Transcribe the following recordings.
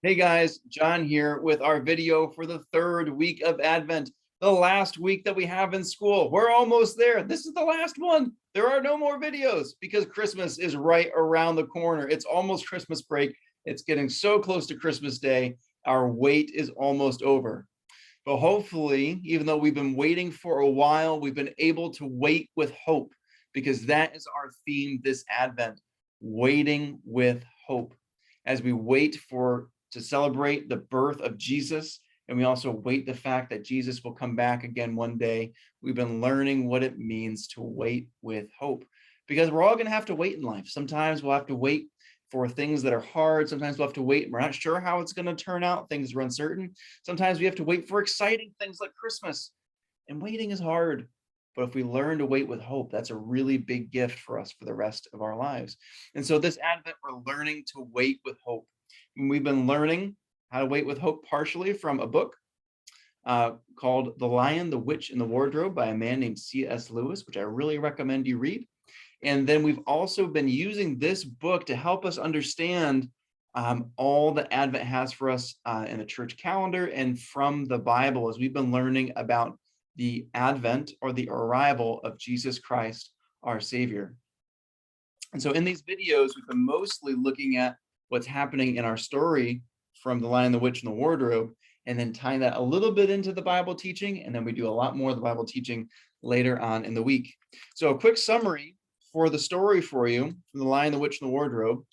Hey guys, John here with our video for the third week of Advent, the last week that we have in school. We're almost there. This is the last one. There are no more videos because Christmas is right around the corner. It's almost Christmas break. It's getting so close to Christmas Day. Our wait is almost over. But hopefully, even though we've been waiting for a while, we've been able to wait with hope because that is our theme this Advent, waiting with hope. As we wait to celebrate the birth of Jesus, and we also wait the fact that Jesus will come back again one day, we've been learning what it means to wait with hope. Because we're all going to have to wait in life. Sometimes we'll have to wait for things that are hard. Sometimes we'll have to wait. We're not sure how it's going to turn out. Things are uncertain. Sometimes we have to wait for exciting things like Christmas. And waiting is hard. But if we learn to wait with hope, that's a really big gift for us for the rest of our lives. And so this Advent, we're learning to wait with hope. And we've been learning how to wait with hope partially from a book called The Lion, the Witch, and the Wardrobe by a man named C.S. Lewis, which I really recommend you read. And then we've also been using this book to help us understand all that Advent has for us in the church calendar and from the Bible, as we've been learning about the Advent or the arrival of Jesus Christ, our Savior. And so in these videos, we've been mostly looking at what's happening in our story from The Lion, the Witch, and the Wardrobe, and then tying that a little bit into the Bible teaching. And then we do a lot more of the Bible teaching later on in the week. So a quick summary for the story for you from The Lion, the Witch, and the Wardrobe.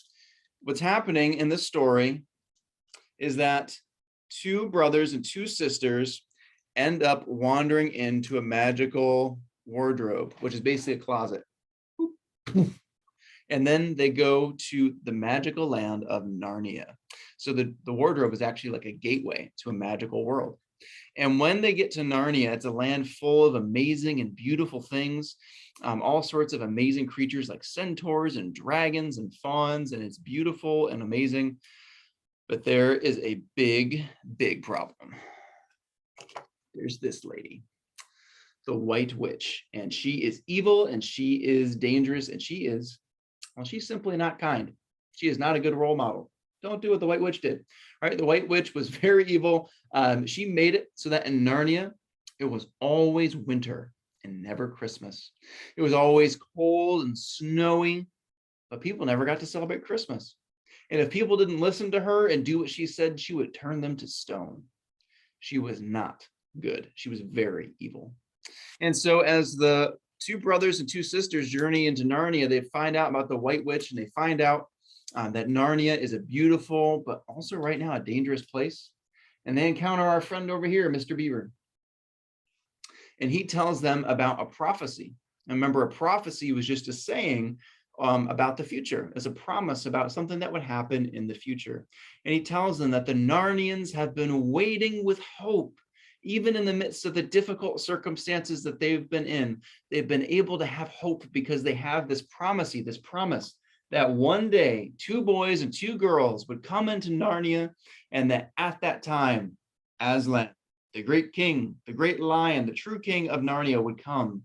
What's happening in this story is that two brothers and two sisters end up wandering into a magical wardrobe, which is basically a closet. And then they go to the magical land of Narnia. So the wardrobe is actually like a gateway to a magical world. And when they get to Narnia, it's a land full of amazing and beautiful things, all sorts of amazing creatures like centaurs and dragons and fawns, and it's beautiful and amazing. But there is a big, big problem. There's this lady, the White Witch, and she is evil and she is dangerous and she's simply not kind. She is not a good role model. Don't do what the White Witch did. Right? The White Witch was very evil. She made it so that in Narnia, it was always winter and never Christmas. It was always cold and snowy, but people never got to celebrate Christmas. And if people didn't listen to her and do what she said, she would turn them to stone. She was not good. She was very evil. And so as the two brothers and two sisters journey into Narnia, they find out about the White Witch, and they find out that Narnia is a beautiful, but also right now a dangerous place. And they encounter our friend over here, Mr. Beaver. And he tells them about a prophecy. And remember, a prophecy was just a saying about the future, as a promise about something that would happen in the future. And he tells them that the Narnians have been waiting with hope. Even in the midst of the difficult circumstances that they've been in, they've been able to have hope because they have this promise that one day, two boys and two girls would come into Narnia, and that at that time, Aslan, the great king, the great lion, the true king of Narnia would come,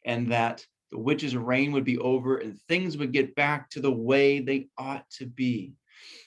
and that the witch's reign would be over and things would get back to the way they ought to be.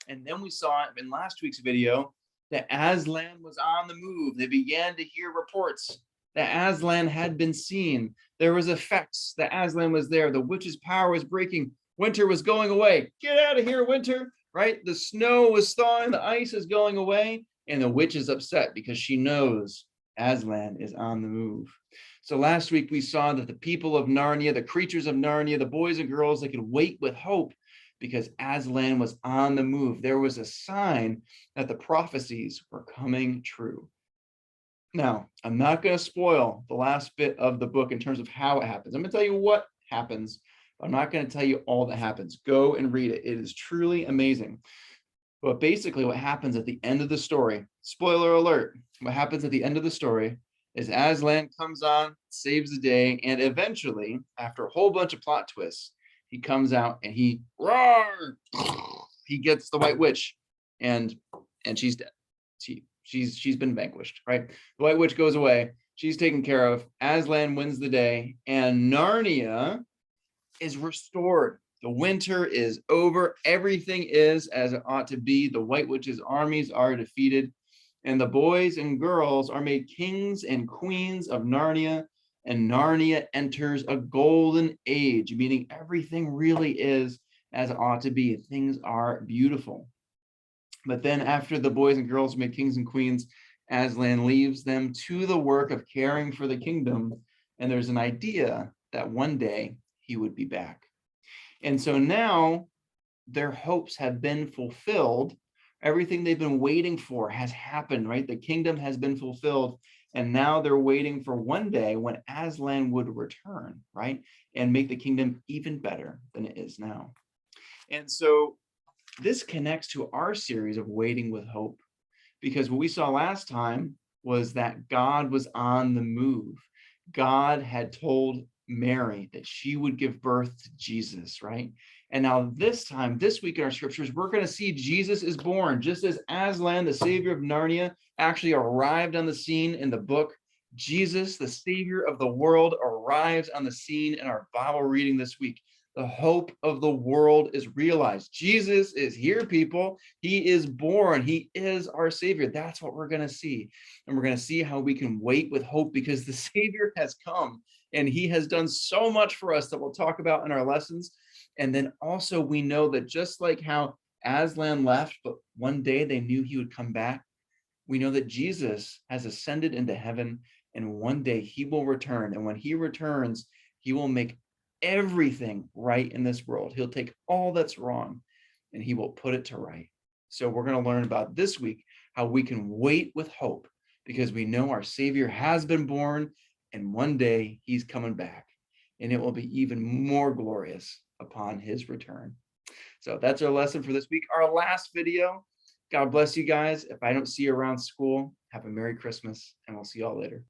And then we saw in last week's video that Aslan was on the move. They began to hear reports that Aslan had been seen. There was effects that Aslan was there. The witch's power was breaking. Winter was going away. Get out of here, winter, right? The snow was thawing, the ice is going away, and the witch is upset because she knows Aslan is on the move. So last week we saw that the people of Narnia, the creatures of Narnia, the boys and girls, they could wait with hope because Aslan was on the move. There was a sign that the prophecies were coming true. Now, I'm not going to spoil the last bit of the book in terms of how it happens. I'm going to tell you what happens, but I'm not going to tell you all that happens. Go and read it. It is truly amazing. But basically what happens at the end of the story, spoiler alert, what happens at the end of the story is Aslan comes on, saves the day, and eventually, after a whole bunch of plot twists, he comes out and he gets the White Witch, and she's dead. She's been vanquished, right? The White Witch goes away. She's taken care of. Aslan wins the day, and Narnia is restored. The winter is over. Everything is as it ought to be. The White Witch's armies are defeated, and the boys and girls are made kings and queens of Narnia, and Narnia enters a golden age, meaning everything really is as it ought to be. Things are beautiful. But then after the boys and girls are made kings and queens, Aslan leaves them to the work of caring for the kingdom, and there's an idea that one day he would be back. And so now their hopes have been fulfilled. Everything they've been waiting for has happened, right? The kingdom has been fulfilled. And now they're waiting for one day when Aslan would return, right? And make the kingdom even better than it is now. And so this connects to our series of Waiting with Hope, because what we saw last time was that God was on the move. God had told Mary that she would give birth to Jesus, right? And now this time, this week in our scriptures, we're going to see Jesus is born, just as Aslan, the savior of Narnia, actually arrived on the scene in the book. Jesus, the savior of the world, arrives on the scene in our Bible reading this week. The hope of the world is realized. Jesus is here, people. He is born. He is our savior. That's what we're going to see. And we're going to see how we can wait with hope, because the savior has come and he has done so much for us that we'll talk about in our lessons. And then also we know that just like how Aslan left, but one day they knew he would come back, we know that Jesus has ascended into heaven, and one day he will return. And when he returns, he will make everything right in this world. He'll take all that's wrong and he will put it to right. So we're going to learn about this week how we can wait with hope, because we know our Savior has been born and one day he's coming back, and it will be even more glorious upon his return. So that's our lesson for this week, our last video. God bless you guys. If I don't see you around school, have a Merry Christmas, and we'll see y'all later.